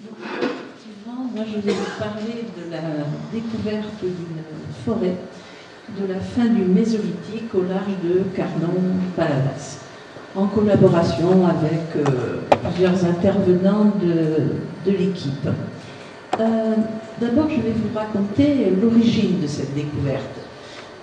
Donc, effectivement, moi je vais vous parler de la découverte d'une forêt de la fin du Mésolithique au large de Carnon-Palavas, en collaboration avec plusieurs intervenants de l'équipe. D'abord, je vais vous raconter l'origine de cette découverte.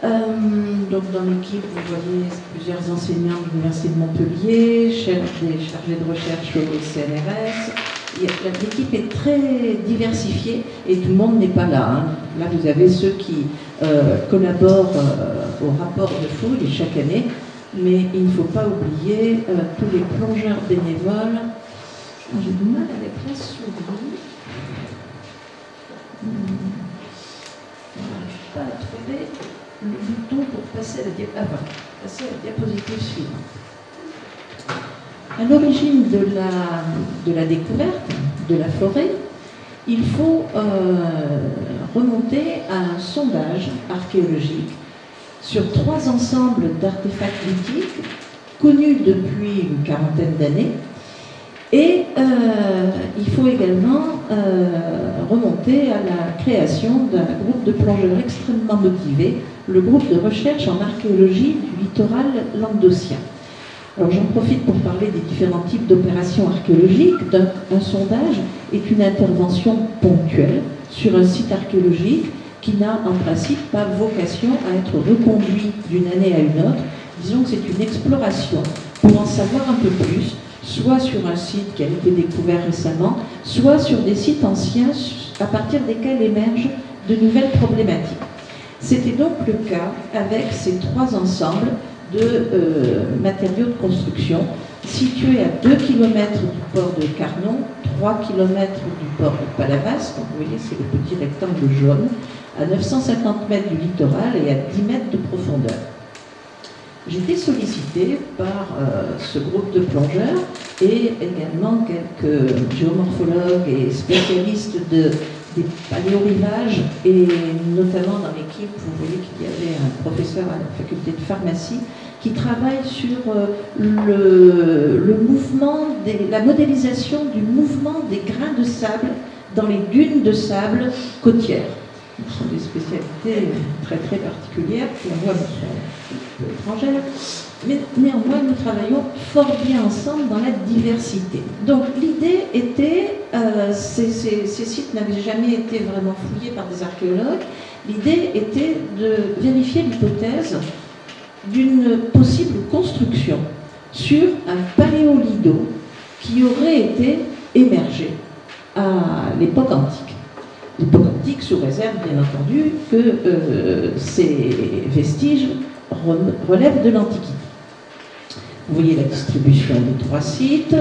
Donc, dans l'équipe, vous voyez plusieurs enseignants de l'Université de Montpellier, des chargés de recherche au CNRS. L'équipe est très diversifiée et tout le monde n'est pas là. Là, vous avez ceux qui collaborent au rapport de fouille chaque année, mais il ne faut pas oublier tous les plongeurs bénévoles. J'ai du mal avec la souris. Je n'arrive pas à trouver le bouton pour passer à la diapositive suivante. À l'origine de la découverte de la forêt, il faut remonter à un sondage archéologique sur 3 ensembles d'artefacts lithiques connus depuis une quarantaine d'années. Et il faut également remonter à la création d'un groupe de plongeurs extrêmement motivés, le groupe de recherche en archéologie du littoral languedocien. Alors j'en profite pour parler des différents types d'opérations archéologiques. Un sondage est une intervention ponctuelle sur un site archéologique qui n'a en principe pas vocation à être reconduit d'une année à une autre. Disons que c'est une exploration pour en savoir un peu plus, soit sur un site qui a été découvert récemment, soit sur des sites anciens à partir desquels émergent de nouvelles problématiques. C'était donc le cas avec ces 3 ensembles de matériaux de construction situés à 2 km du port de Carnon, 3 km du port de Palavas, donc vous voyez c'est le petit rectangle jaune, à 950 mètres du littoral et à 10 mètres de profondeur. J'ai été sollicitée par ce groupe de plongeurs et également quelques géomorphologues et spécialistes des paléorivages, et notamment dans l'équipe, vous voyez qu'il y avait un professeur à la faculté de pharmacie qui travaille sur le mouvement, la modélisation du mouvement des grains de sable dans les dunes de sable côtières. Ce sont des spécialités très très particulières qui en voient un peu étrangères, mais néanmoins nous travaillons fort bien ensemble dans la diversité. Donc l'idée était, ces sites n'avaient jamais été vraiment fouillés par des archéologues, l'idée était de vérifier l'hypothèse d'une possible construction sur un paléolido qui aurait été émergé à l'époque antique. L'époque antique sous réserve, bien entendu, que ces vestiges relèvent de l'Antiquité. Vous voyez la distribution des 3 sites.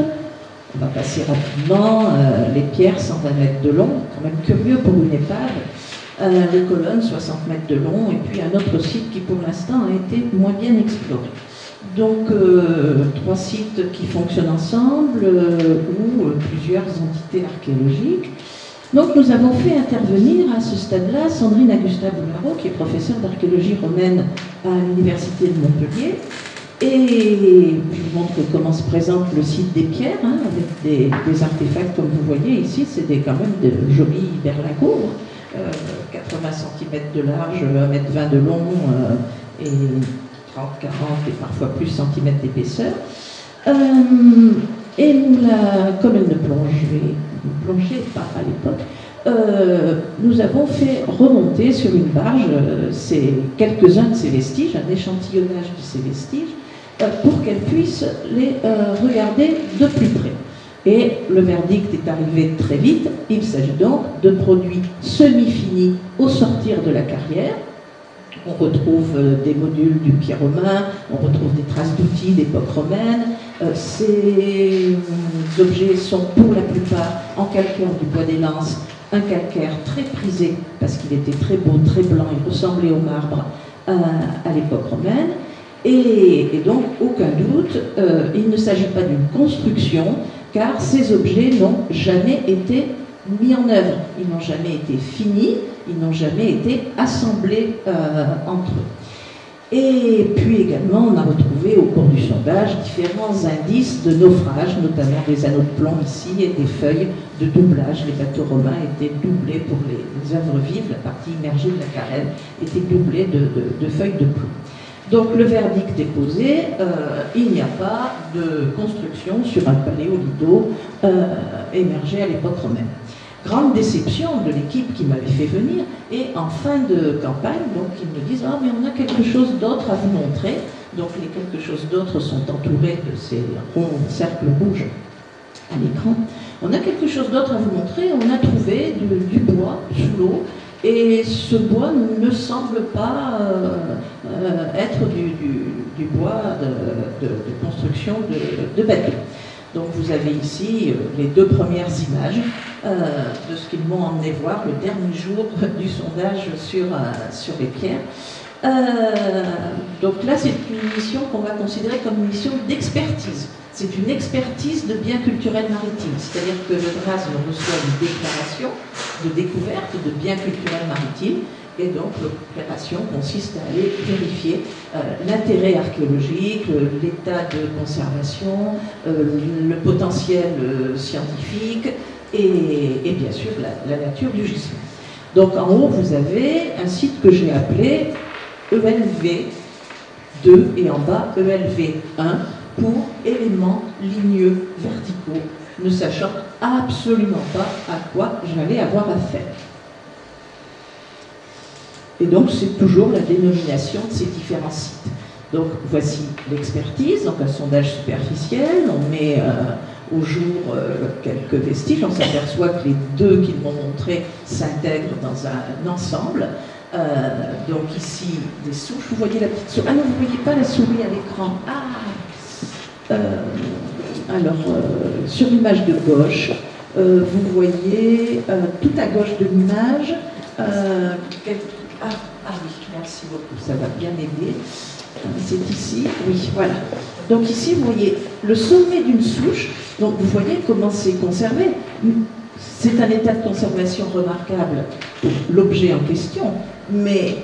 On va passer rapidement. Les pierres, 120 mètres de long, quand même curieux pour une épave. Les colonnes, 60 mètres de long, et puis un autre site qui pour l'instant a été moins bien exploré. Donc 3 sites qui fonctionnent ensemble ou plusieurs entités archéologiques. Donc nous avons fait intervenir à ce stade-là Sandrine Augusta-Boularo, qui est professeure d'archéologie romaine à l'Université de Montpellier. Et je vous montre comment se présente le site des pierres, avec des artefacts comme vous voyez ici, c'est quand même de jolis berlingots, 80 cm de large, 1,20 m de long et 30, 40 et parfois plus centimètres d'épaisseur. Et comme elle ne plongeait pas à l'époque, nous avons fait remonter sur une barge quelques-uns de ces vestiges, un échantillonnage de ces vestiges, pour qu'elle puisse les regarder de plus près. Et le verdict est arrivé très vite. Il s'agit donc de produits semi-finis au sortir de la carrière. On retrouve des modules du Pied romain, on retrouve des traces d'outils d'époque romaine. Ces objets sont pour la plupart en calcaire du Bois des Lances, un calcaire très prisé parce qu'il était très beau, très blanc, il ressemblait au marbre à l'époque romaine. Et donc, aucun doute, il ne s'agit pas d'une construction, car ces objets n'ont jamais été mis en œuvre. Ils n'ont jamais été finis, ils n'ont jamais été assemblés entre eux. Et puis également, on a retrouvé au cours du sondage différents indices de naufrage, notamment des anneaux de plomb ici et des feuilles de doublage. Les bateaux romains étaient doublés pour les œuvres vives, la partie immergée de la carène était doublée de feuilles de plomb. Donc le verdict est posé, il n'y a pas de construction sur un paléolitho émergé à l'époque romaine. Grande déception de l'équipe qui m'avait fait venir, et en fin de campagne, donc ils me disent « Ah, mais on a quelque chose d'autre à vous montrer ». Donc les quelque chose d'autre sont entourés de ces ronds cercles rouges à l'écran. On a quelque chose d'autre à vous montrer, on a trouvé du bois sous l'eau, et ce bois ne semble pas être du bois de construction de bateaux. Donc vous avez ici les deux premières images de ce qu'ils m'ont emmené voir le dernier jour du sondage sur les pierres. Donc là, c'est une mission qu'on va considérer comme une mission d'expertise. C'est une expertise de biens culturels maritimes, c'est-à-dire que le DRAS reçoit une déclaration de découverte de biens culturels maritimes, et donc l'opération consiste à aller vérifier l'intérêt archéologique, l'état de conservation, le potentiel scientifique et bien sûr la nature du gisement. Donc en haut, vous avez un site que j'ai appelé ELV2 et en bas ELV1 pour éléments ligneux verticaux, ne sachant absolument pas à quoi j'allais avoir affaire. Et donc, c'est toujours la dénomination de ces différents sites. Donc, voici l'expertise, donc un sondage superficiel, on met au jour quelques vestiges, on s'aperçoit que les deux qu'ils m'ont montrés s'intègrent dans un ensemble. Donc ici, des souches, vous voyez la petite souris. Ah non, vous ne voyez pas la souris à l'écran. Sur l'image de gauche, vous voyez tout à gauche de l'image, oui, merci beaucoup, ça va bien aider. C'est ici, oui, voilà. Donc ici, vous voyez le sommet d'une souche, donc vous voyez comment c'est conservé. C'est un état de conservation remarquable pour l'objet en question, mais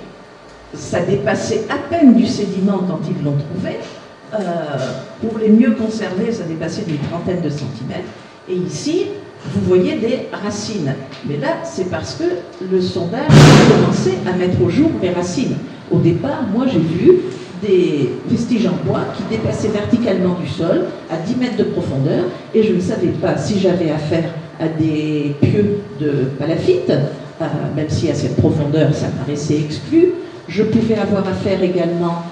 ça dépassait à peine du sédiment quand ils l'ont trouvé. Pour les mieux conserver, ça dépassait d'une trentaine de centimètres. Et ici, vous voyez des racines. Mais là, c'est parce que le sondage a commencé à mettre au jour les racines. Au départ, moi, j'ai vu des vestiges en bois qui dépassaient verticalement du sol à 10 mètres de profondeur, et je ne savais pas si j'avais affaire à des pieux de palafite, même si à cette profondeur, ça paraissait exclu. Je pouvais avoir affaire également,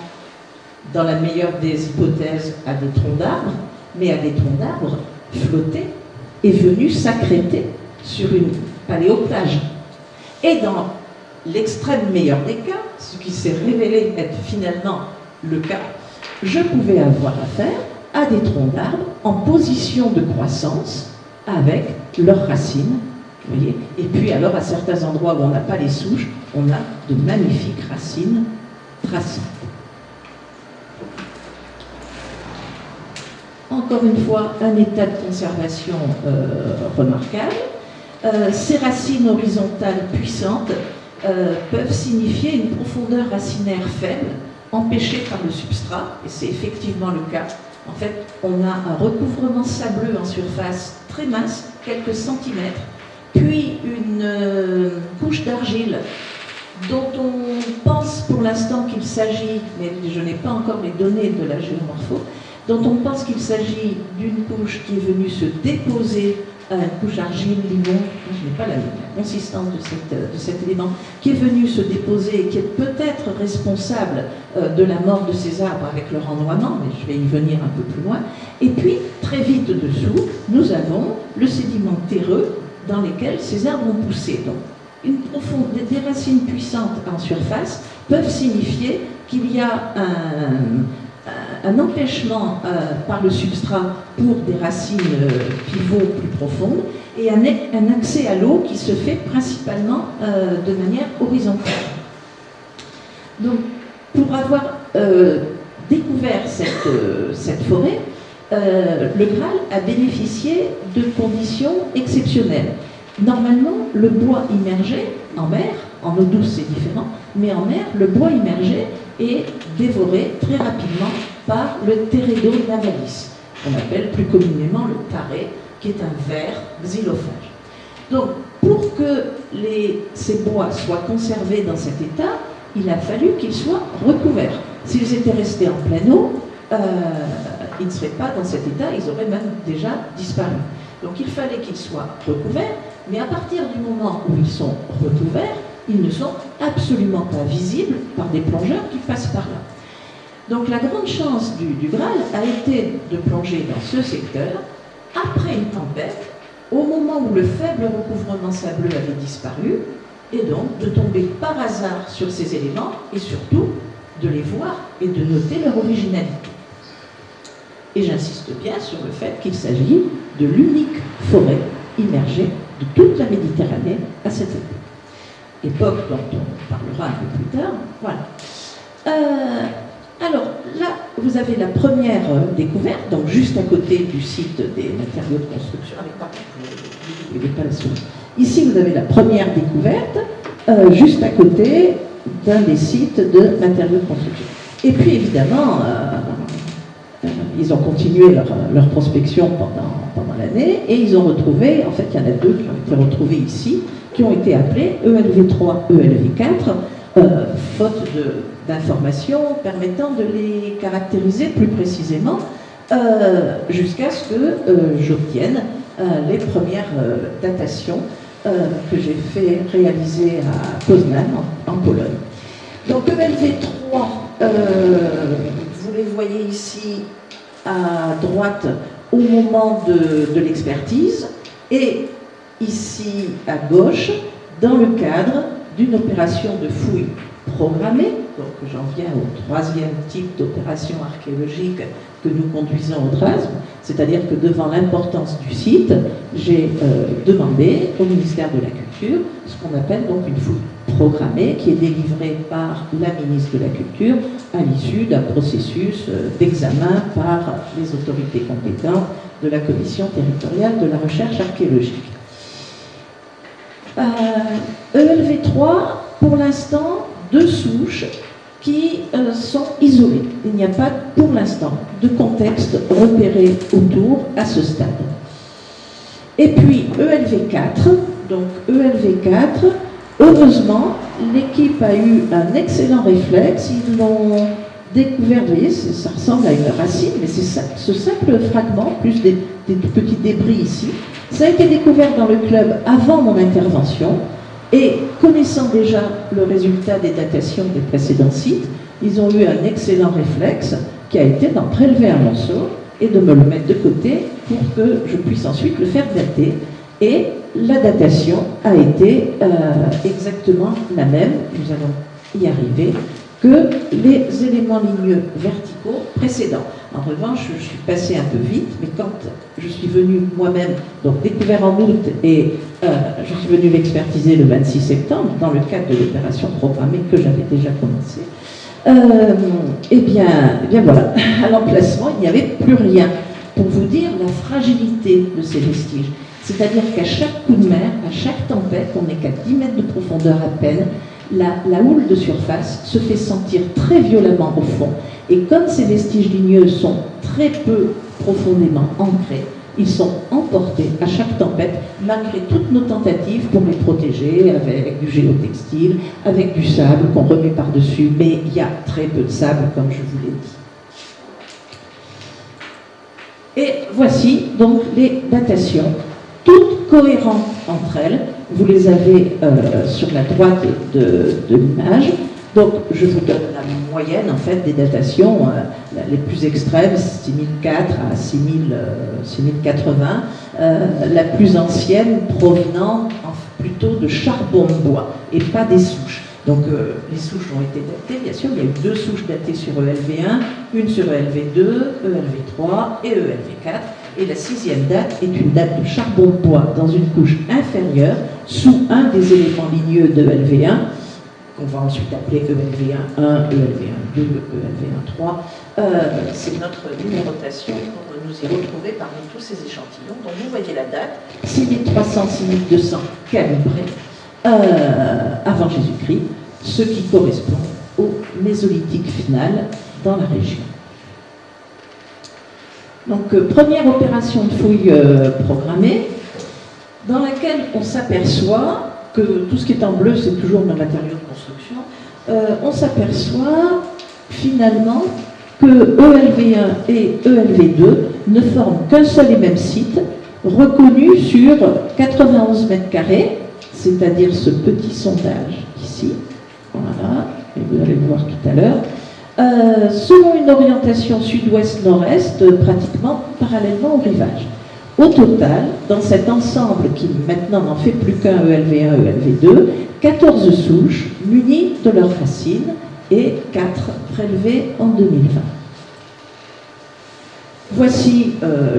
dans la meilleure des hypothèses, à des troncs d'arbres, mais à des troncs d'arbres flottés et venus s'accréter sur une paléoplage. Et dans l'extrême meilleur des cas, ce qui s'est révélé être finalement le cas, je pouvais avoir affaire à des troncs d'arbres en position de croissance avec leurs racines, vous voyez. Et puis alors à certains endroits où on n'a pas les souches, on a de magnifiques racines traçantes. Encore une fois, un état de conservation remarquable. Ces racines horizontales puissantes peuvent signifier une profondeur racinaire faible, empêchée par le substrat, et c'est effectivement le cas. En fait, on a un recouvrement sableux en surface très mince, quelques centimètres, puis une couche d'argile dont on pense pour l'instant qu'il s'agit, mais je n'ai pas encore les données de la géomorpho, dont on pense qu'il s'agit d'une couche qui est venue se déposer, une couche argile, limon, je n'ai pas la consistance de cet élément, qui est venu se déposer et qui est peut-être responsable de la mort de ces arbres avec leur ennoiement, mais je vais y venir un peu plus loin. Et puis, très vite dessous, nous avons le sédiment terreux dans lesquels ces arbres ont poussé. Donc, des racines puissantes en surface peuvent signifier qu'il y a un empêchement par le substrat pour des racines pivots plus profondes et un accès à l'eau qui se fait principalement de manière horizontale. Donc, pour avoir découvert cette forêt, le Graal a bénéficié de conditions exceptionnelles. Normalement, le bois immergé en mer, en eau douce c'est différent, mais en mer, le bois immergé est dévorés très rapidement par le Teredo navalis, qu'on appelle plus communément le taré, qui est un ver xylophage. Donc, pour que ces bois soient conservés dans cet état, il a fallu qu'ils soient recouverts. S'ils étaient restés en pleine eau, ils ne seraient pas dans cet état, ils auraient même déjà disparu. Donc il fallait qu'ils soient recouverts, mais à partir du moment où ils sont recouverts, ils ne sont absolument pas visibles par des plongeurs qui passent par là. Donc la grande chance du Graal a été de plonger dans ce secteur après une tempête, au moment où le faible recouvrement sableux avait disparu, et donc de tomber par hasard sur ces éléments et surtout de les voir et de noter leur originalité. Et j'insiste bien sur le fait qu'il s'agit de l'unique forêt immergée de toute la Méditerranée à cette époque dont on parlera un peu plus tard. Voilà. Alors là, vous avez la première découverte, donc juste à côté du site des matériaux de construction. Vous n'avez pas la souris. Ici, vous avez la première découverte, juste à côté d'un des sites de matériaux de construction. Et puis évidemment, ils ont continué leur prospection pendant l'année et ils ont retrouvé, en fait il y en a deux qui ont été retrouvés ici, qui ont été appelés ELV3, ELV4, faute d'informations permettant de les caractériser plus précisément, jusqu'à ce que j'obtienne les premières datations que j'ai fait réaliser à Poznań, en Pologne. Donc ELV3, vous les voyez ici à droite au moment de l'expertise et ici à gauche dans le cadre d'une opération de fouille programmée. Donc j'en viens au troisième type d'opération archéologique que nous conduisons au DRASM, c'est-à-dire que devant l'importance du site, j'ai demandé au ministère de la Culture ce qu'on appelle donc une fouille programmée qui est délivrée par la ministre de la Culture à l'issue d'un processus d'examen par les autorités compétentes de la Commission territoriale de la recherche archéologique. ELV3, pour l'instant, 2 souches qui sont isolées. Il n'y a pas, pour l'instant, de contexte repéré autour à ce stade. Et puis ELV4, donc ELV4, heureusement, l'équipe a eu un excellent réflexe. Ils l'ont découvert, vous voyez, ça ressemble à une racine, mais c'est ce simple fragment, plus des petits débris ici. Ça a été découvert dans le club avant mon intervention. Et connaissant déjà le résultat des datations des précédents sites, ils ont eu un excellent réflexe qui a été d'en prélever un morceau et de me le mettre de côté pour que je puisse ensuite le faire dater. Et la datation a été exactement la même, nous allons y arriver, que les éléments ligneux verticaux précédents. En revanche, je suis passé un peu vite, mais quand je suis venu moi-même, donc découvert en août, et je suis venu l'expertiser le 26 septembre, dans le cadre de l'opération programmée que j'avais déjà commencé, eh bien voilà, à l'emplacement, il n'y avait plus rien. Pour vous dire la fragilité de ces vestiges. C'est-à-dire qu'à chaque coup de mer, à chaque tempête, on n'est qu'à 10 mètres de profondeur à peine, la houle de surface se fait sentir très violemment au fond. Et comme ces vestiges ligneux sont très peu profondément ancrés, ils sont emportés à chaque tempête, malgré toutes nos tentatives pour les protéger, avec du géotextile, avec du sable qu'on remet par-dessus, mais il y a très peu de sable, comme je vous l'ai dit. Et voici donc les datations, toutes cohérentes entre elles. Vous les avez sur la droite de l'image. Donc, je vous donne la moyenne, en fait, des datations les plus extrêmes, 6004 à 6080. La plus ancienne provenant plutôt de charbon de bois, et pas des souches. Donc, les souches ont été datées, bien sûr. Il y a eu 2 souches datées sur ELV1, une sur ELV2, ELV3 et ELV4. Et la 6e date est une date de charbon de bois dans une couche inférieure, sous un des éléments ligneux de ELV1, qu'on va ensuite appeler ELV1 1, ELV1 2, ELV1 3. C'est notre numérotation pour nous y retrouver parmi tous ces échantillons. Donc vous voyez la date, 6300, 6200 calibrés avant Jésus-Christ, ce qui correspond au Mésolithique final dans la région. Donc, première opération de fouille programmée, dans laquelle on s'aperçoit que tout ce qui est en bleu, c'est toujours nos matériaux de construction. On s'aperçoit finalement que ELV1 et ELV2 ne forment qu'un seul et même site, reconnu sur 91 mètres carrés, c'est-à-dire ce petit sondage ici. Voilà, et vous allez le voir tout à l'heure. Selon une orientation sud-ouest-nord-est, pratiquement parallèlement au rivage. Au total, dans cet ensemble qui maintenant n'en fait plus qu'un ELV1, ELV2, 14 souches munies de leurs racines et 4 prélevées en 2020. Voici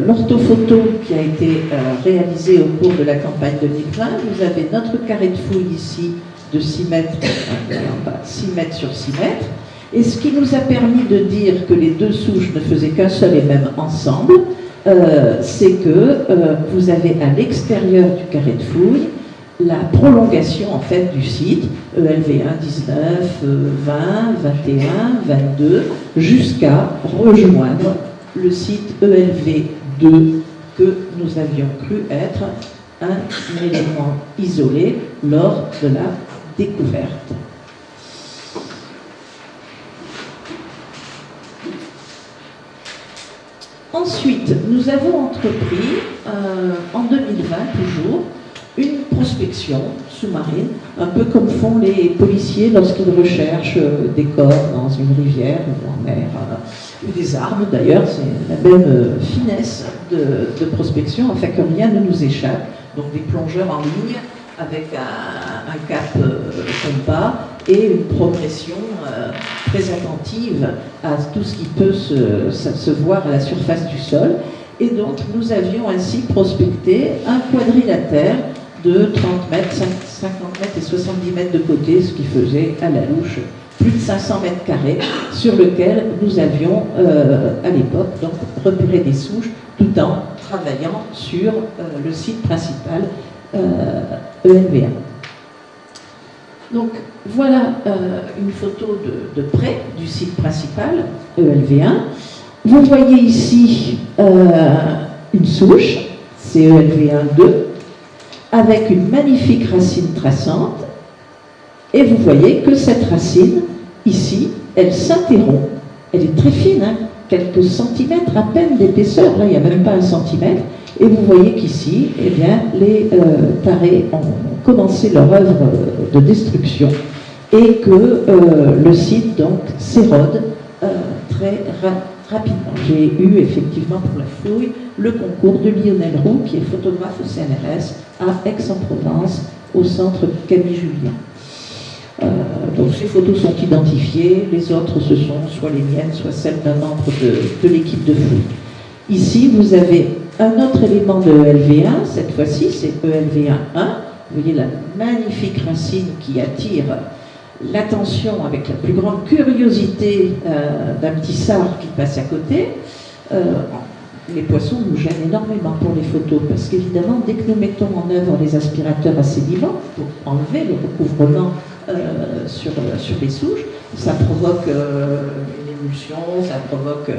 l'orthophoto qui a été réalisée au cours de la campagne 2020. Vous avez notre carré de fouille ici de 6 mètres, 6 mètres sur 6 mètres. Et ce qui nous a permis de dire que les deux souches ne faisaient qu'un seul et même ensemble, c'est que vous avez à l'extérieur du carré de fouille la prolongation en fait du site, ELV1, 19, 20, 21, 22, jusqu'à rejoindre le site ELV2 que nous avions cru être un élément isolé lors de la découverte. Ensuite, nous avons entrepris, en 2020 toujours, une prospection sous-marine, un peu comme font les policiers lorsqu'ils recherchent des corps dans une rivière ou en mer, ou des armes d'ailleurs, c'est la même finesse de prospection, afin que rien ne nous échappe. Donc des plongeurs en ligne avec un cap compas et une progression très attentive à tout ce qui peut se voir à la surface du sol. Et donc nous avions ainsi prospecté un quadrilatère de 30 mètres, 50 mètres et 70 mètres de côté, ce qui faisait à la louche plus de 500 mètres carrés, sur lequel nous avions à l'époque donc repéré des souches tout en travaillant sur le site principal ELV1. Donc voilà une photo de près du site principal ELV1. Vous voyez ici une souche, c'est ELV1-2, avec une magnifique racine traçante. Et vous voyez que cette racine, ici, elle s'interrompt. Elle est très fine, hein, quelques centimètres à peine d'épaisseur, là il n'y a même pas un centimètre. Et vous voyez qu'ici, eh bien, les tarés ont commencé leur œuvre de destruction et que le site donc s'érode très rapidement. J'ai eu effectivement pour la fouille le concours de Lionel Roux, qui est photographe au CNRS à Aix-en-Provence, au centre Camille Julien. Donc ces photos sont identifiées, les autres ce sont soit les miennes, soit celles d'un membre de l'équipe de fouille. Ici vous avez un autre élément de ELV1, cette fois-ci c'est ELV1-1. Vous voyez la magnifique racine qui attire l'attention avec la plus grande curiosité d'un petit sard qui passe à côté. Les poissons nous gênent énormément pour les photos parce qu'évidemment, dès que nous mettons en œuvre les aspirateurs à sédiments pour enlever le recouvrement sur les souches, ça provoque une émulsion, ça provoque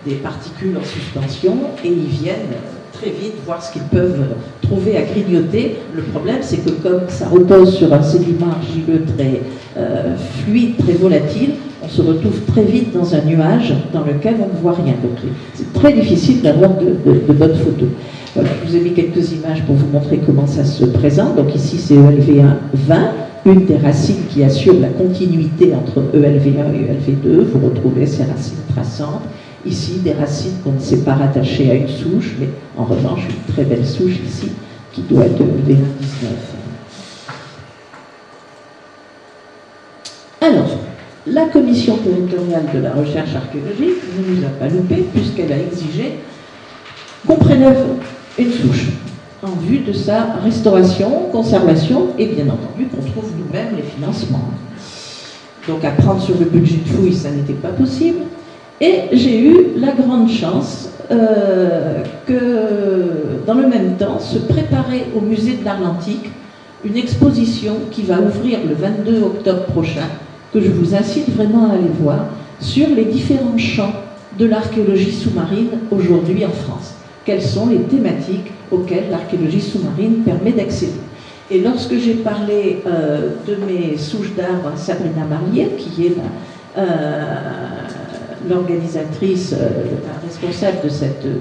des particules en suspension et ils viennent très vite voir ce qu'ils peuvent trouver à grignoter. Le problème, c'est que comme ça repose sur un sédiment argileux très fluide, très volatile, on se retrouve très vite dans un nuage dans lequel on ne voit rien. Donc c'est très difficile d'avoir de bonnes photos. Voilà, je vous ai mis quelques images pour vous montrer comment ça se présente. Donc ici, c'est ELV1-20, une des racines qui assure la continuité entre ELV1 et ELV2. Vous retrouvez ces racines traçantes. Ici, des racines qu'on ne s'est pas rattachées à une souche, mais en revanche, une très belle souche ici, qui doit être ELV1-19. Alors, la commission territoriale de la recherche archéologique ne nous a pas loupé, puisqu'elle a exigé qu'on prélève une souche en vue de sa restauration, conservation, et bien entendu qu'on trouve nous-mêmes les financements. Donc à prendre sur le budget de fouille, ça n'était pas possible. Et j'ai eu la grande chance que, dans le même temps, se préparer au musée de l'Arlentique une exposition qui va ouvrir le 22 octobre prochain que je vous incite vraiment à aller voir sur les différents champs de l'archéologie sous-marine aujourd'hui en France. Quelles sont les thématiques auxquelles l'archéologie sous-marine permet d'accéder. Et lorsque j'ai parlé de mes souches d'arbres, Sabrina Marlier, qui est l'organisatrice, la responsable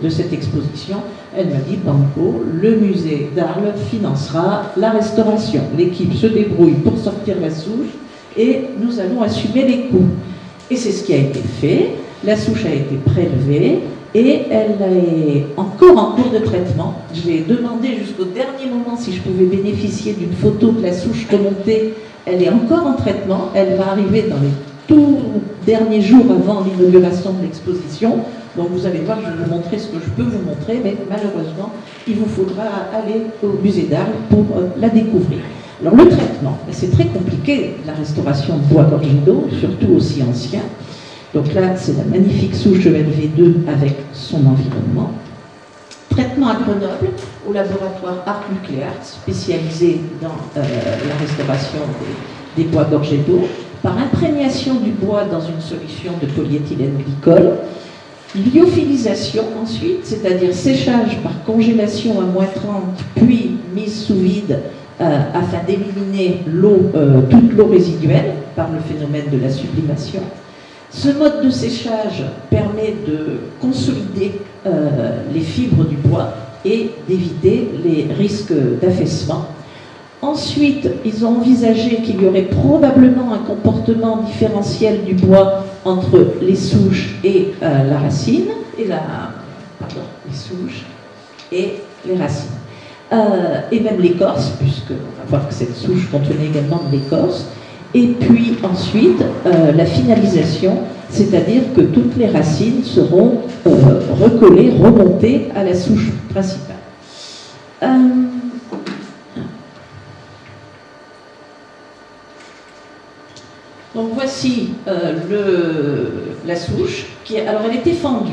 de cette exposition, elle m'a dit, Banco, le musée d'Arles financera la restauration. L'équipe se débrouille pour sortir la souche et nous allons assumer les coûts. Et c'est ce qui a été fait. La souche a été prélevée et elle est encore en cours de traitement. J'ai demandé jusqu'au dernier moment si je pouvais bénéficier d'une photo de la souche remontée. Elle est encore en traitement. Elle va arriver dans les tout derniers jours avant l'inauguration de l'exposition. Donc vous allez voir, je vais vous montrer ce que je peux vous montrer, mais malheureusement, il vous faudra aller au musée d'Arles pour la découvrir. Alors le traitement, c'est très compliqué, la restauration de bois gorgé d'eau, surtout aussi ancien. Donc là, c'est la magnifique souche ELV2 avec son environnement. Traitement à Grenoble, au laboratoire Arc Nucléaire, spécialisé dans la restauration des bois gorgés d'eau, par imprégnation du bois dans une solution de polyéthylène glycol. Lyophilisation ensuite, c'est-à-dire séchage par congélation à moins 30, puis mise sous vide afin d'éliminer toute l'eau résiduelle par le phénomène de la sublimation. Ce mode de séchage permet de consolider les fibres du bois et d'éviter les risques d'affaissement. Ensuite, ils ont envisagé qu'il y aurait probablement un comportement différentiel du bois entre les souches et la racine, les souches et les racines. Et même l'écorce, puisque on va voir que cette souche contenait également de l'écorce. Et puis ensuite, la finalisation, c'est-à-dire que toutes les racines seront recollées, remontées à la souche principale. Donc voici la souche, alors elle était fendue.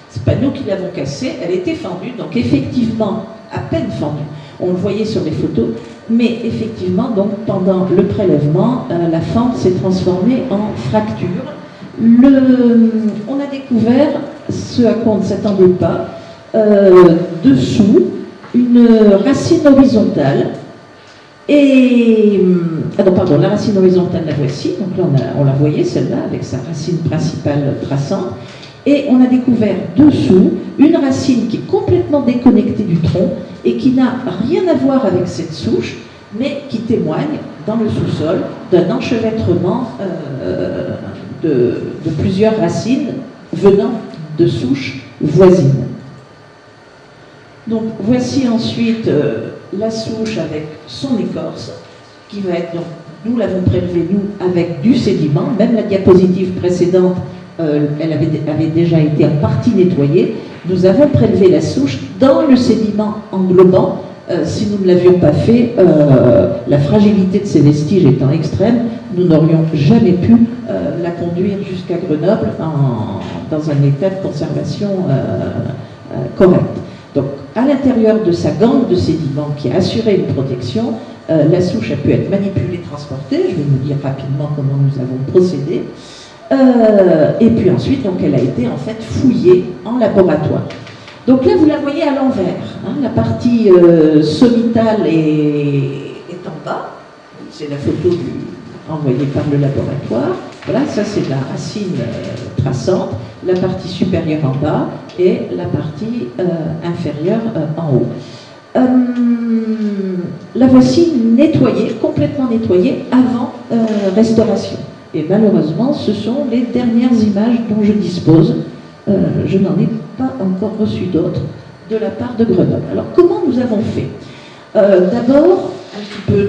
C'est pas nous qui l'avons cassée, elle était fendue, donc effectivement, à peine fendue. On le voyait sur les photos, mais effectivement, donc pendant le prélèvement, la fente s'est transformée en fracture. On a découvert ce à quoi on ne s'attendait pas, dessous, une racine horizontale. La racine horizontale, la voici, donc là on la voyait, celle-là, avec sa racine principale traçante. Et on a découvert dessous une racine qui est complètement déconnectée du tronc et qui n'a rien à voir avec cette souche, mais qui témoigne dans le sous-sol d'un enchevêtrement de plusieurs racines venant de souches voisines. Donc voici ensuite la souche avec son écorce, qui va être, donc, nous l'avons prélevée, nous, avec du sédiment. Même la diapositive précédente, elle avait déjà été en partie nettoyée. Nous avons prélevé la souche dans le sédiment englobant. Si nous ne l'avions pas fait, la fragilité de ces vestiges étant extrême, nous n'aurions jamais pu la conduire jusqu'à Grenoble dans un état de conservation correct. Donc, à l'intérieur de sa gangue de sédiments qui a assuré une protection, la souche a pu être manipulée, transportée. Je vais vous dire rapidement comment nous avons procédé. Et puis ensuite, donc, elle a été en fait fouillée en laboratoire. Donc là, vous la voyez à l'envers. Hein, la partie sommitale est en bas. C'est la photo envoyée par le laboratoire. Voilà, ça c'est de la racine traçante. La partie supérieure en bas et la partie inférieure en haut. La voici nettoyée, complètement nettoyée avant restauration. Et malheureusement, ce sont les dernières images dont je dispose. Je n'en ai pas encore reçu d'autres de la part de Grenoble. Alors, comment nous avons fait? D'abord, un petit peu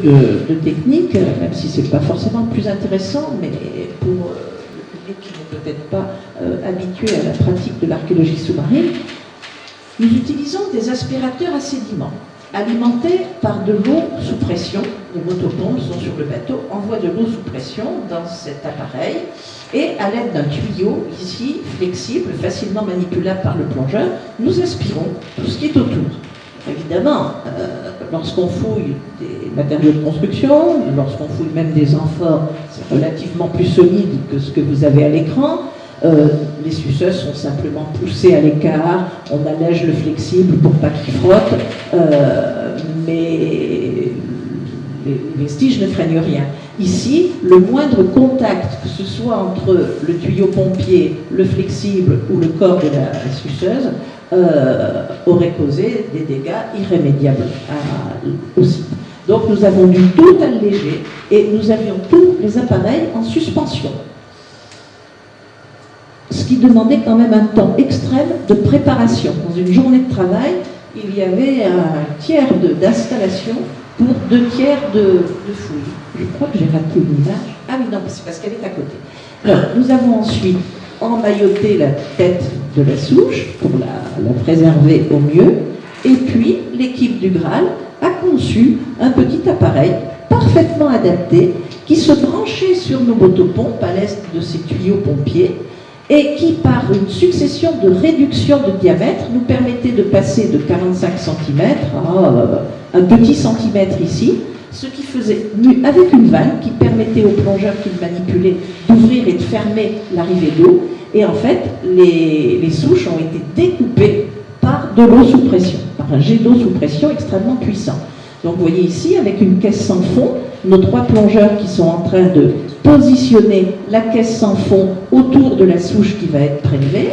de technique, même si ce n'est pas forcément le plus intéressant, mais pour le public qui n'est peut-être pas habitué à la pratique de l'archéologie sous-marine, nous utilisons des aspirateurs à sédiments, alimentés par de l'eau sous pression. Les motopompes sont sur le bateau, envoient de l'eau sous pression dans cet appareil, et à l'aide d'un tuyau, ici, flexible, facilement manipulable par le plongeur, nous aspirons tout ce qui est autour. Évidemment, lorsqu'on fouille des matériaux de construction. Lorsqu'on fouille même des amphores, c'est relativement plus solide que ce que vous avez à l'écran. Les suceuses sont simplement poussées à l'écart, on allège le flexible pour pas qu'il frotte, mais les vestiges ne craignent rien. Ici, le moindre contact, que ce soit entre le tuyau pompier, le flexible ou le corps de la suceuse, aurait causé des dégâts irrémédiables aussi. Donc nous avons dû tout alléger et nous avions tous les appareils en suspension. Ce qui demandait quand même un temps extrême de préparation. Dans une journée de travail, il y avait un tiers d'installation pour 2 tiers de fouille. Je crois que j'ai raté une image. Ah oui, non, c'est parce qu'elle est à côté. Alors, nous avons ensuite emmailloté la tête de la souche pour la préserver au mieux. Et puis, l'équipe du Graal a conçu un petit appareil parfaitement adapté qui se branchait sur nos motopompes à l'est de ces tuyaux pompiers et qui, par une succession de réductions de diamètre, nous permettait de passer de 45 cm à un petit centimètre ici, ce qui faisait, avec une vanne qui permettait au plongeur qui le manipulait d'ouvrir et de fermer l'arrivée d'eau. Et en fait, les souches ont été découpées par de l'eau sous pression, par un jet d'eau sous pression extrêmement puissant. Donc vous voyez ici, avec une caisse sans fond, nos 3 plongeurs qui sont en train de positionner la caisse sans fond autour de la souche qui va être prélevée,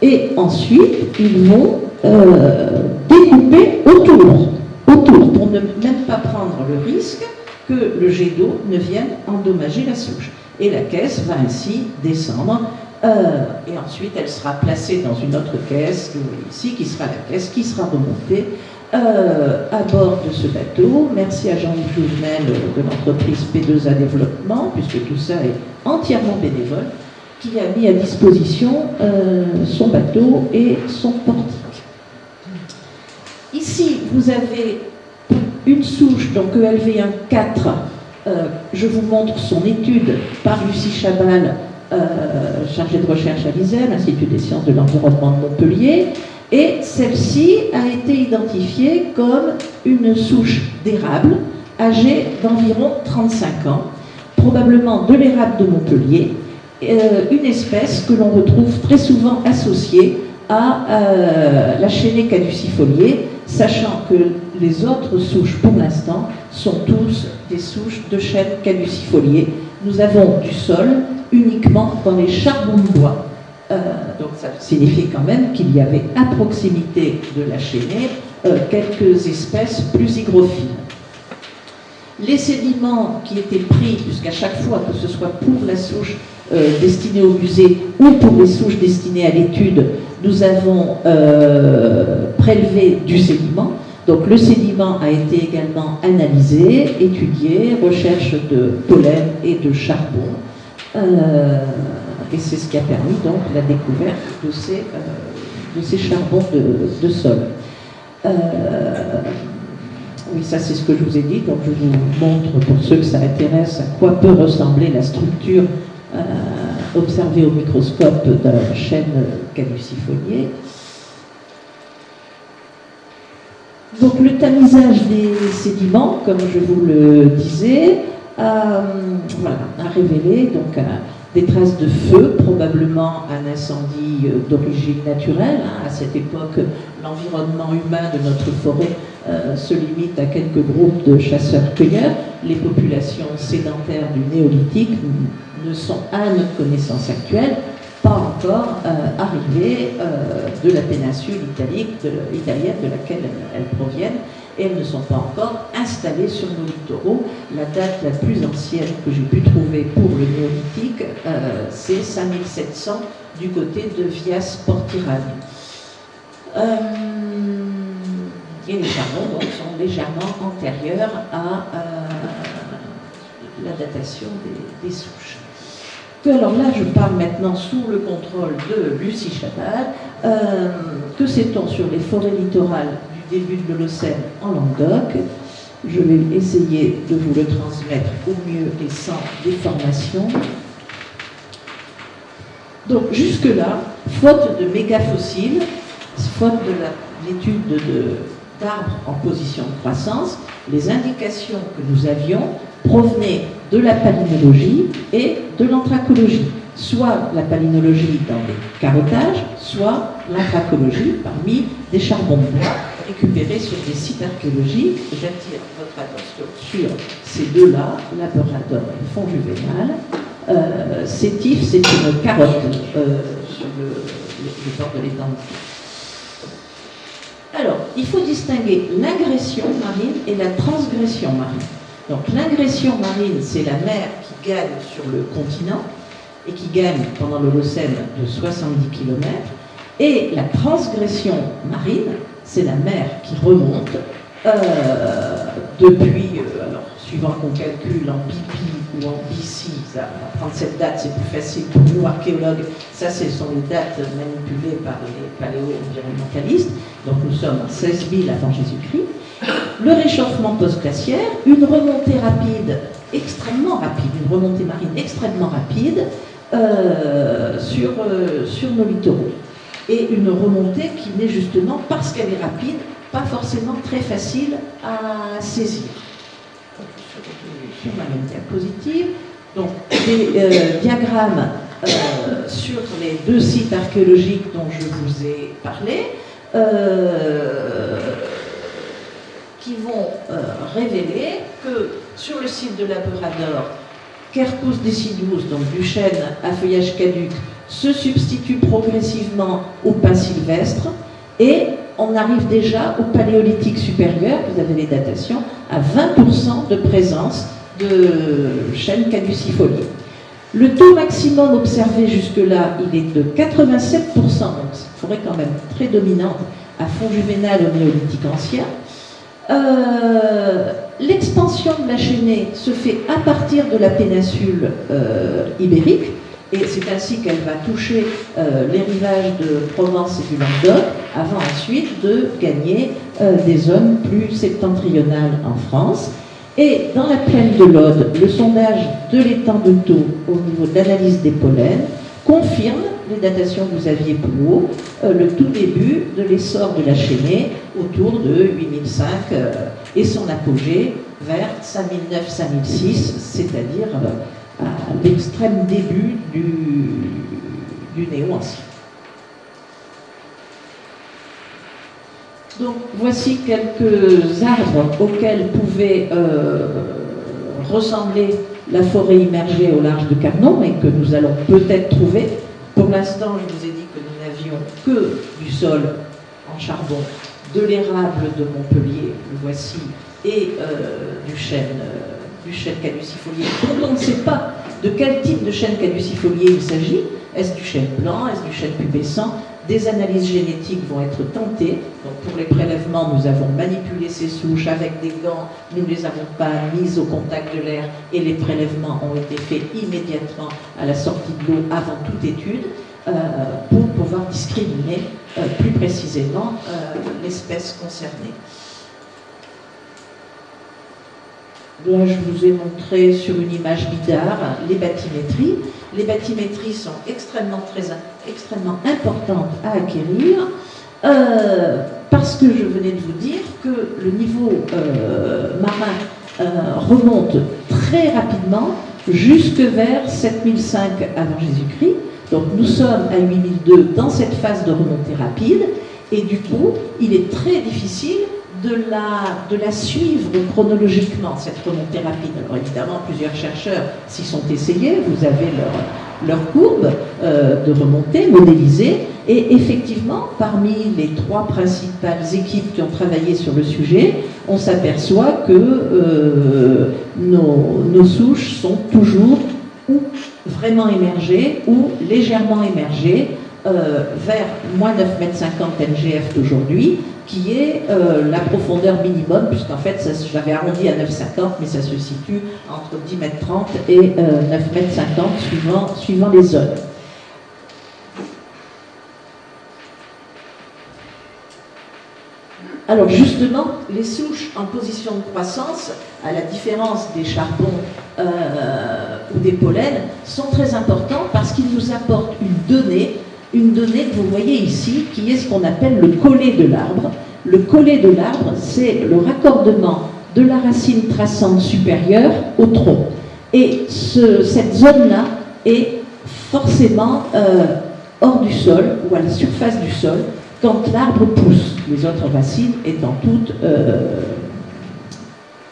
et ensuite ils vont découper autour, pour ne même pas prendre le risque que le jet d'eau ne vienne endommager la souche. Et la caisse va ainsi descendre, et ensuite elle sera placée dans une autre caisse, que vous voyez ici, qui sera la caisse qui sera remontée à bord de ce bateau. Merci à Jean-Yves Jouvenel de l'entreprise P2A Développement, puisque tout ça est entièrement bénévole, qui a mis à disposition son bateau et son portique. Ici, vous avez une souche, donc ELV 1.4. Je vous montre son étude par Lucie Chabal, chargée de recherche à l'ISER, l'Institut des sciences de l'environnement de Montpellier. Et celle-ci a été identifiée comme une souche d'érable âgée d'environ 35 ans, probablement de l'érable de Montpellier, une espèce que l'on retrouve très souvent associée à la chênaie caducifoliée, sachant que les autres souches, pour l'instant, sont tous des souches de chêne caducifolié. Nous avons du sol uniquement dans les charbons de bois. Donc ça signifie quand même qu'il y avait à proximité de la chênaie quelques espèces plus hygrophiles. Les sédiments qui étaient pris, puisqu'à chaque fois, que ce soit pour la souche destinée au musée ou pour les souches destinées à l'étude, nous avons prélevé du sédiment. Donc le sédiment a été également analysé, étudié, recherche de pollen et de charbon. Et c'est ce qui a permis donc la découverte de ces charbons de sol. Oui, ça c'est ce que je vous ai dit, donc je vous montre pour ceux que ça intéresse à quoi peut ressembler la structure observée au microscope d'un chêne caducifolié. Donc le tamisage des sédiments, comme je vous le disais, a révélé donc des traces de feu, probablement un incendie d'origine naturelle. À cette époque, l'environnement humain de notre forêt se limite à quelques groupes de chasseurs-cueilleurs. Les populations sédentaires du néolithique ne sont, à notre connaissance actuelle, pas encore arrivées de la péninsule italienne de laquelle elles proviennent, et elles ne sont pas encore installées sur nos littoraux. La date la plus ancienne que j'ai pu trouver pour le néolithique, c'est 5700 du côté de Vias Portirani. Et les charbons donc, sont légèrement antérieurs à la datation des souches. Alors là, je parle maintenant sous le contrôle de Lucie Chabal. Que sait-on sur les forêts littorales du début de l'Holocène en Languedoc? Je vais essayer de vous le transmettre au mieux et sans déformation. Donc jusque-là, faute de mégafossiles, faute de l'étude d'arbres en position de croissance, les indications que nous avions provenaient de la palynologie et de l'anthracologie. Soit la palynologie dans les carottages, soit l'anthracologie parmi des charbons de bois récupérés sur des sites archéologiques. J'attire votre attention sur ces deux-là, Labrador et Fond Juvénal. Sétif, c'est une carotte sur le bord de l'étang. Alors, il faut distinguer l'ingression marine et la transgression marine. Donc, l'ingression marine, c'est la mer qui gagne sur le continent et qui gagne pendant l'Holocène de 70 km. Et la transgression marine, c'est la mer qui remonte depuis, alors suivant qu'on calcule en BP ou en BC, ça va prendre cette date, c'est plus facile pour nous archéologues, ça ce sont les dates manipulées par les paléo-environnementalistes, donc nous sommes en 16 000 avant Jésus-Christ. Le réchauffement post-glaciaire, une remontée rapide, extrêmement rapide, une remontée marine extrêmement rapide sur nos littoraux. Et une remontée qui n'est justement, parce qu'elle est rapide, pas forcément très facile à saisir. Sur la même diapositive, donc des diagrammes sur les deux sites archéologiques dont je vous ai parlé, qui vont révéler que sur le site de Labrador, Quercus deciduus, donc du chêne à feuillage caduc, se substitue progressivement au pin sylvestre et on arrive déjà au paléolithique supérieur, vous avez les datations, à 20% de présence de chêne caducifolié. Le taux maximum observé jusque-là, il est de 87%, donc c'est une forêt quand même très dominante à fond juvénal au néolithique ancien. L'expansion de la chaînée se fait à partir de la péninsule ibérique, et c'est ainsi qu'elle va toucher les rivages de Provence et du Languedoc, avant ensuite de gagner des zones plus septentrionales en France. Et dans la plaine de l'Aude, le sondage de l'étang de Thau au niveau de l'analyse des pollens confirme les datations que vous aviez plus haut, le tout début de l'essor de la chaînée autour de 8005 et son apogée vers 5009-5006, c'est-à-dire à l'extrême début du néo-ancien. Donc voici quelques arbres auxquels pouvait ressembler la forêt immergée au large de Carnon et que nous allons peut-être trouver. Pour l'instant, je vous ai dit que nous n'avions que du sol en charbon, de l'érable de Montpellier, le voici, et du chêne caducifolié, dont on ne sait pas de quel type de chêne caducifolié il s'agit. Est-ce du chêne blanc, est-ce du chêne pubescent? Des analyses génétiques vont être tentées. Donc pour les prélèvements, nous avons manipulé ces souches avec des gants, nous ne les avons pas mises au contact de l'air et les prélèvements ont été faits immédiatement à la sortie de l'eau avant toute étude pour pouvoir discriminer plus précisément l'espèce concernée. Là, je vous ai montré sur une image lidar les bathymétries. Les bathymétries sont extrêmement importantes à acquérir parce que je venais de vous dire que le niveau marin remonte très rapidement jusque vers 7005 avant Jésus-Christ. Donc nous sommes à 8002 dans cette phase de remontée rapide et du coup, il est très difficile de la suivre chronologiquement, cette remontée rapide. Alors évidemment, plusieurs chercheurs s'y sont essayés, vous avez leur courbe de remontée modélisée, et effectivement, parmi les trois principales équipes qui ont travaillé sur le sujet, on s'aperçoit que nos souches sont toujours ou vraiment émergées ou légèrement émergées vers moins 9,50 m NGF d'aujourd'hui, qui est la profondeur minimum, puisqu'en fait, j'avais arrondi à 9,50 m, mais ça se situe entre 10,30 m et 9,50 m suivant les zones. Alors justement, les souches en position de croissance, à la différence des charbons ou des pollens, sont très importants parce qu'ils nous apportent une donnée que vous voyez ici, qui est ce qu'on appelle le collet de l'arbre. Le collet de l'arbre, c'est le raccordement de la racine traçante supérieure au tronc. Et cette zone-là est forcément hors du sol ou à la surface du sol quand l'arbre pousse, les autres racines étant toutes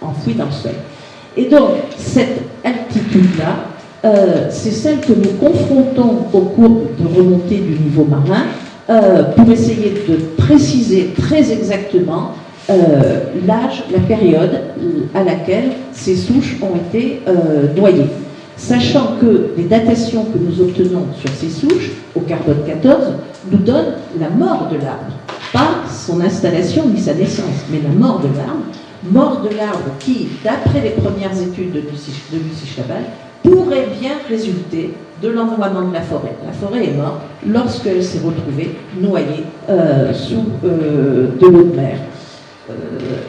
enfouies dans le sol. Et donc, cette altitude-là, c'est celle que nous confrontons au cours de remontée du niveau marin pour essayer de préciser très exactement l'âge, la période à laquelle ces souches ont été noyées. Sachant que les datations que nous obtenons sur ces souches, au carbone 14, nous donnent la mort de l'arbre. Pas son installation ni sa naissance, mais la mort de l'arbre. Mort de l'arbre qui, d'après les premières études de Lucie Chabal, pourrait bien résulter de l'ennoiement de la forêt. La forêt est morte lorsqu'elle s'est retrouvée noyée sous de l'eau de mer.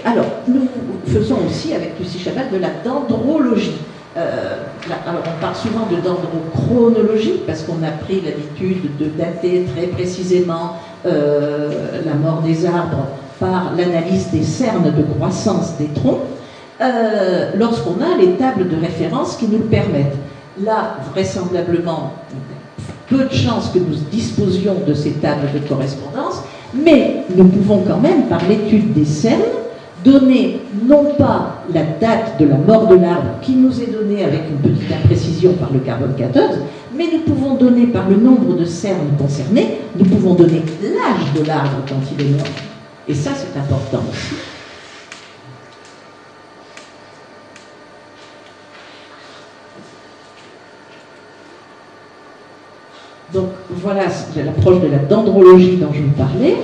Alors, nous faisons aussi avec Lucie Chabal de la dendrologie. Alors, on parle souvent de dendrochronologie parce qu'on a pris l'habitude de dater très précisément la mort des arbres par l'analyse des cernes de croissance des troncs, lorsqu'on a les tables de référence qui nous le permettent. Là, vraisemblablement, peu de chances que nous disposions de ces tables de correspondance, mais nous pouvons quand même, par l'étude des cernes, donner non pas la date de la mort de l'arbre qui nous est donnée avec une petite imprécision par le carbone 14, mais nous pouvons donner par le nombre de cernes concernées, nous pouvons donner l'âge de l'arbre quand il est mort. Et ça, c'est important aussi. Donc voilà l'approche de la dendrologie dont je vous parlais.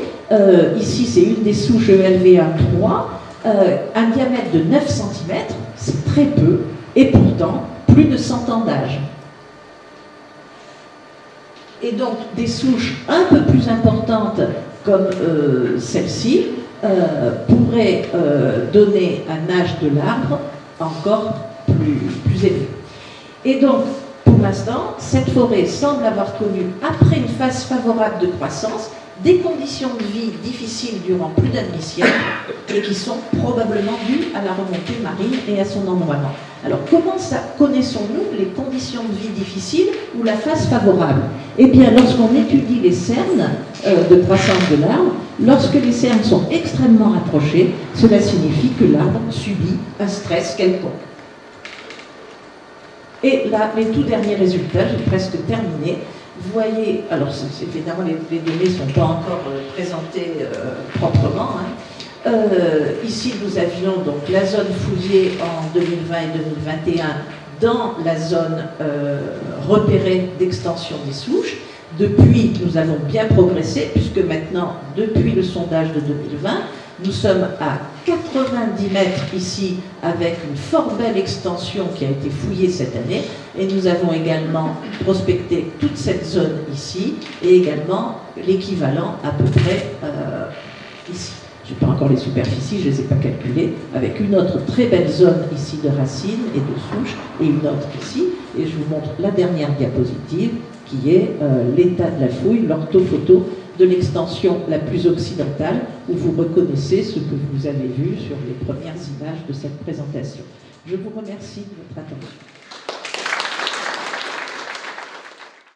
Ici, c'est une des souches ELV1-3, un diamètre de 9 cm, c'est très peu, et pourtant plus de 100 ans d'âge. Et donc des souches un peu plus importantes comme celle-ci pourraient donner un âge de l'arbre encore plus élevé. Et donc, pour l'instant, cette forêt semble avoir connu, après une phase favorable de croissance, des conditions de vie difficiles durant plus d'un demi-siècle et qui sont probablement dues à la remontée marine et à son ennoiement. Alors, comment connaissons-nous les conditions de vie difficiles ou la phase favorable? Eh bien, lorsqu'on étudie les cernes de croissance de l'arbre, lorsque les cernes sont extrêmement rapprochées, cela signifie que l'arbre subit un stress quelconque. Et là, les tout derniers résultats, j'ai presque terminé. Vous voyez, alors évidemment les données ne sont pas encore présentées proprement. Hein. Ici, nous avions donc la zone fouillée en 2020 et 2021 dans la zone repérée d'extension des souches. Depuis, nous avons bien progressé, puisque maintenant, depuis le sondage de 2020, nous sommes à 90 mètres ici, avec une fort belle extension qui a été fouillée cette année, et nous avons également prospecté toute cette zone ici, et également l'équivalent à peu près ici. Je n'ai pas encore les superficies, je ne les ai pas calculées, avec une autre très belle zone ici de racines et de souches, et une autre ici, et je vous montre la dernière diapositive, qui est l'état de la fouille, l'orthophoto de l'extension la plus occidentale, où vous reconnaissez ce que vous avez vu sur les premières images de cette présentation. Je vous remercie de votre attention.